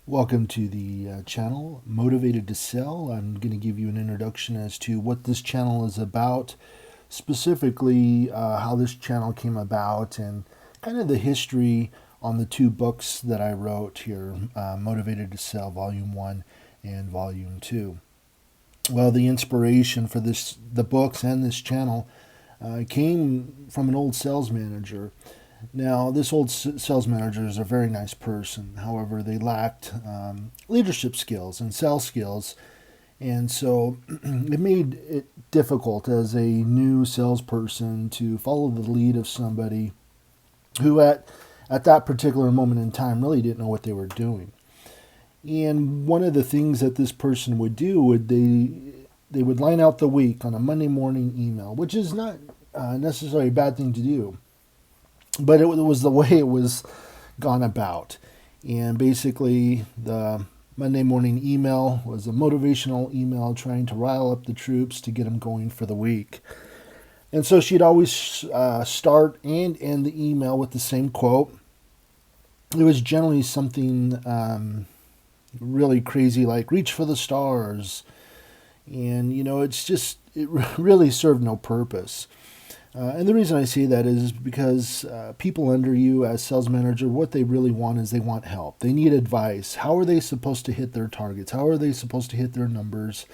Welcome to the channel, Motivated to Sell. I'm going to give you an introduction as to what this channel is about, specifically how this channel came about, and kind of the history on the two books that I wrote here, Motivated to Sell, Volume 1 and Volume 2. Well, the inspiration for the books and this channel came from an old sales manager. Now, this old sales manager is a very nice person. However, they lacked leadership skills and sales skills. And so it made it difficult as a new salesperson to follow the lead of somebody who, at that particular moment in time, really didn't know what they were doing. And one of the things that this person would do would they would line out the week on a Monday morning email, which is not necessarily a bad thing to do, but it was the way it was gone about. And basically, the Monday morning email was a motivational email trying to rile up the troops to get them going for the week. And so she'd always start and end the email with the same quote. It was generally something really crazy, like "reach for the stars," and it really served no purpose. And the reason I say that is because people under you as sales manager, what they really want is they want help. They need advice. How are they supposed to hit their targets? How are they supposed to hit their numbers?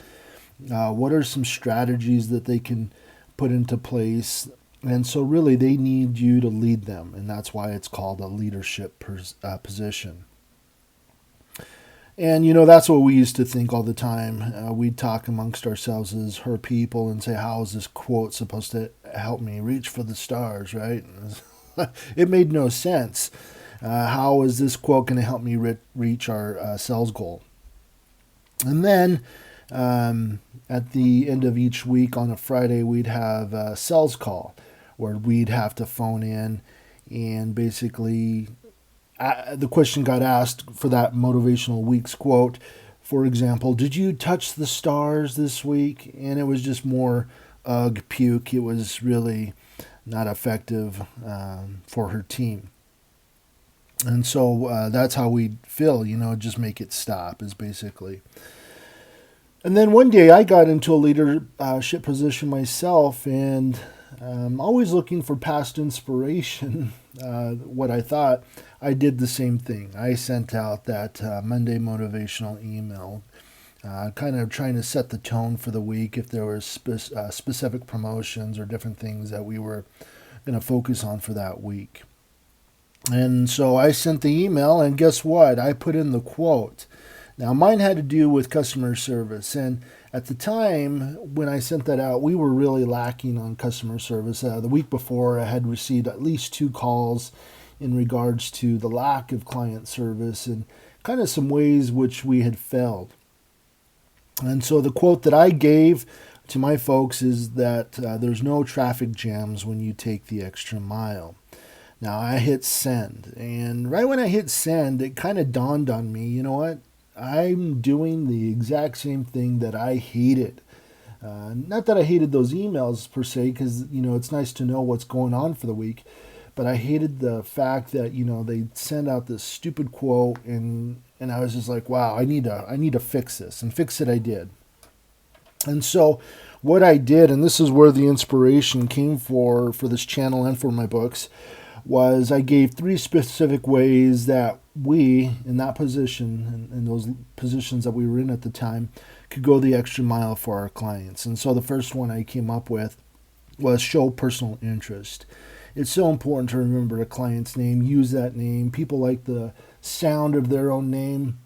What are some strategies that they can put into place? And so really they need you to lead them. And that's why it's called a leadership position. And that's what we used to think all the time. We'd talk amongst ourselves as her people and say, "How is this quote supposed to help me reach for the stars?" Right? It made no sense. How is this quote going to help me reach our sales goal? And then at the end of each week on a Friday, we'd have a sales call where we'd have to phone in and basically the question got asked for that motivational week's quote. For example, did you touch the stars this week? And it was just more ugh, puke. It was really not effective for her team. And so that's how we feel, just make it stop is basically. And then one day I got into a leadership position myself, and always looking for past inspiration. What I thought, I did the same thing. I sent out that Monday motivational email, kind of trying to set the tone for the week if there were specific promotions or different things that we were going to focus on for that week. And so I sent the email, and guess what? I put in the quote. Now, mine had to do with customer service, and at the time when I sent that out, we were really lacking on customer service. The week before, I had received at least 2 calls in regards to the lack of client service and kind of some ways which we had failed. And so the quote that I gave to my folks is that there's no traffic jams when you take the extra mile. Now, I hit send, and right when I hit send, it kind of dawned on me, you know what? I'm doing the exact same thing that I hated. Not that I hated those emails per se, because it's nice to know what's going on for the week, but I hated the fact that they send out this stupid quote, and I was just like, wow, I need to fix this, and fix it I did. And so what I did, and this is where the inspiration came for this channel and for my books, was I gave 3 specific ways that we, in that position, in those positions that we were in at the time, could go the extra mile for our clients. And so the first one I came up with was show personal interest. It's so important to remember a client's name, use that name. People like the sound of their own name.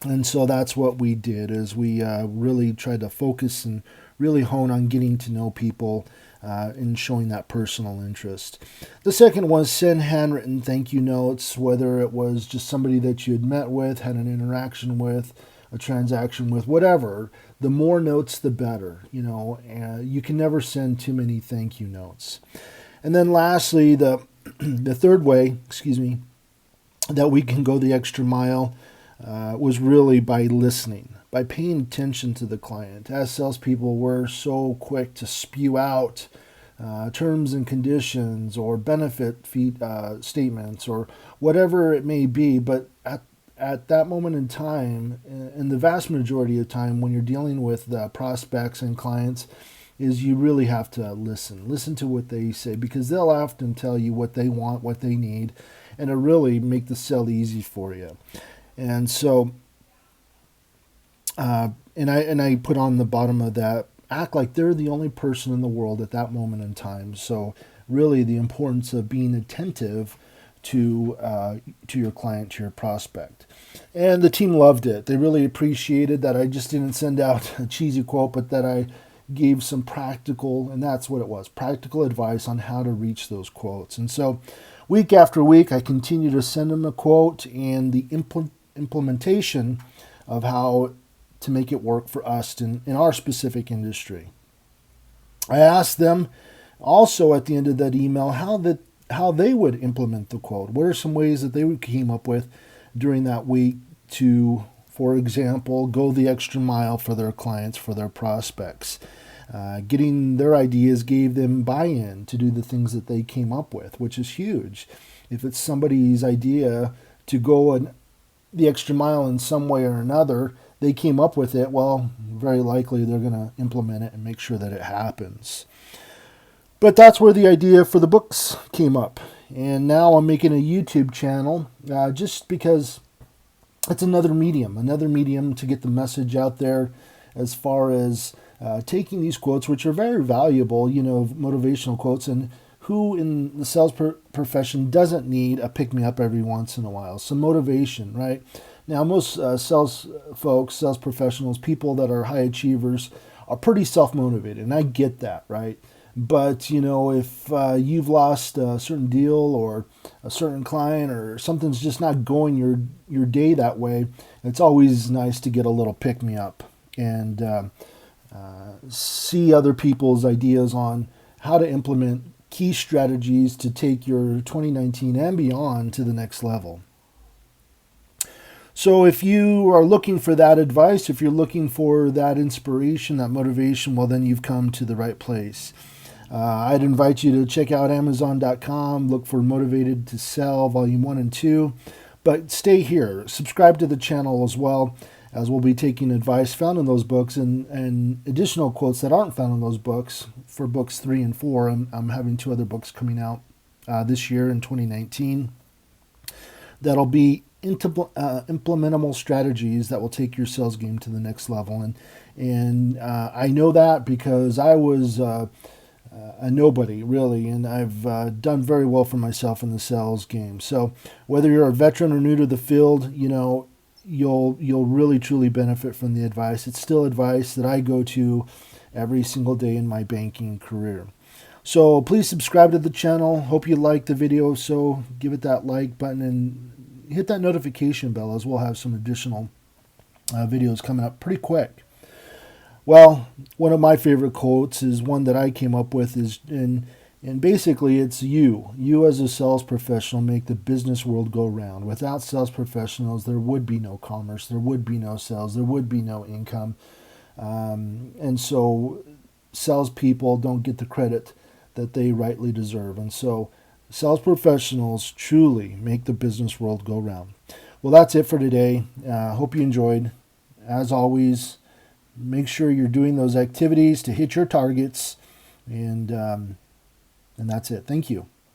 And so that's what we did, is we really tried to focus and really hone on getting to know people and showing that personal interest. The second was send handwritten thank you notes, whether it was just somebody that you had met with, had an interaction with, a transaction with, whatever. The more notes, the better. You can never send too many thank you notes. And then lastly, the third way, that we can go the extra mile was really by listening, by paying attention to the client. As salespeople, we're so quick to spew out terms and conditions or benefit statements or whatever it may be, but at that moment in time, and the vast majority of time when you're dealing with prospects and clients, is you really have to listen to what they say, because they'll often tell you what they want, what they need, and to really make the sell easy for you. And so, and I put on the bottom of that, act like they're the only person in the world at that moment in time. So really, the importance of being attentive to your client, to your prospect. And the team loved it. They really appreciated that I just didn't send out a cheesy quote, but that I gave some practical, and that's what it was, practical advice on how to reach those quotes. And so week after week, I continue to send them a quote and the implementation of how to make it work for us in our specific industry. I asked them also at the end of that email how they would implement the quote. What are some ways that they came up with during that week to, for example, go the extra mile for their clients, for their prospects? Getting their ideas gave them buy-in to do the things that they came up with, which is huge. If it's somebody's idea to go the extra mile in some way or another, they came up with it, well, very likely they're going to implement it and make sure that it happens. But that's where the idea for the books came up. And now I'm making a YouTube channel just because it's another medium to get the message out there, as far as taking these quotes, which are very valuable, motivational quotes, and who in the sales profession doesn't need a pick-me-up every once in a while, some motivation, right? Now, most sales folks, sales professionals, people that are high achievers are pretty self-motivated, and I get that, right? But, if you've lost a certain deal or a certain client, or something's just not going your day that way, it's always nice to get a little pick-me-up and see other people's ideas on how to implement key strategies to take your 2019 and beyond to the next level. So if you are looking for that advice, if you're looking for that inspiration, that motivation, well, then you've come to the right place. I'd invite you to check out Amazon.com, look for Motivated to Sell, Volume 1 and 2. But stay here. Subscribe to the channel as well, as we'll be taking advice found in those books and additional quotes that aren't found in those books for books 3 and 4. I'm having 2 other books coming out this year in 2019 that'll be implementable strategies that will take your sales game to the next level. And I know that because I was a nobody, really, and I've done very well for myself in the sales game. So whether you're a veteran or new to the field, you'll really truly benefit from the advice. It's still advice that I go to every single day in my banking career. So please subscribe to the channel. Hope you liked the video. So give it that like button and hit that notification bell, as we'll have some additional videos coming up pretty quick. Well, one of my favorite quotes is one that I came up with, and basically it's you as a sales professional make the business world go round. Without sales professionals, there would be no commerce, there would be no sales, there would be no income. And so salespeople don't get the credit that they rightly deserve. And so sales professionals truly make the business world go round. Well, that's it for today. Hope you enjoyed. As always, make sure you're doing those activities to hit your targets, and that's it. Thank you.